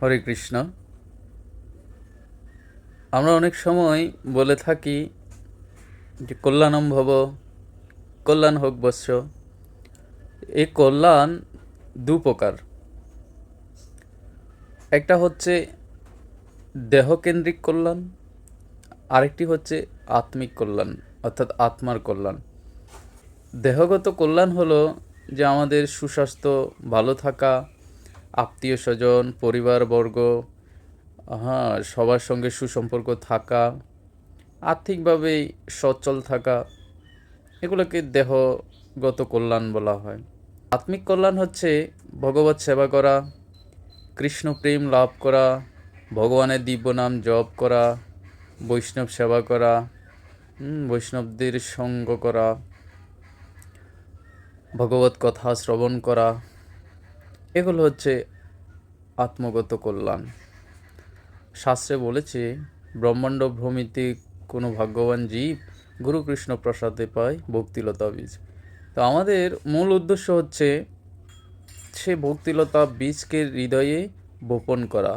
হরে কৃষ্ণ। আমরা অনেক সময় বলে থাকি যে কল্যাণম ভব, কল্যাণ হোক বৎস। এই কল্যাণ দু প্রকার। একটা হচ্ছে দেহকেন্দ্রিক কল্যাণ, আরেকটি হচ্ছে আত্মিক কল্যাণ, অর্থাৎ আত্মার কল্যাণ। দেহগত কল্যাণ হলো যে আমাদের সুস্বাস্থ্য, ভালো থাকা, আত্মীয় স্বজন, পরিবারবর্গ, সবার সঙ্গে সুসম্পর্ক থাকা, আর্থিকভাবে সচ্ছল থাকা, এগুলোকে দেহগত কল্যাণ বলা হয়। আত্মিক কল্যাণ হচ্ছে ভগবত সেবা করা, কৃষ্ণ প্রেম লাভ করা, ভগবানের দিব্য নাম জপ করা, বৈষ্ণব সেবা করা, বৈষ্ণবদের সঙ্গ করা, ভগবত কথা শ্রবণ করা, এগুলো হচ্ছে আত্মগত কল্যাণ। শাস্ত্রে বলেছে ব্রহ্মাণ্ড ভ্রমিতে কোনো ভাগ্যবান জীব গুরু কৃষ্ণ প্রসাদে পায় ভক্তিলতা বীজ। তো আমাদের মূল উদ্দেশ্য হচ্ছে সে ভক্তিলতা বীজকে হৃদয়ে বপন করা,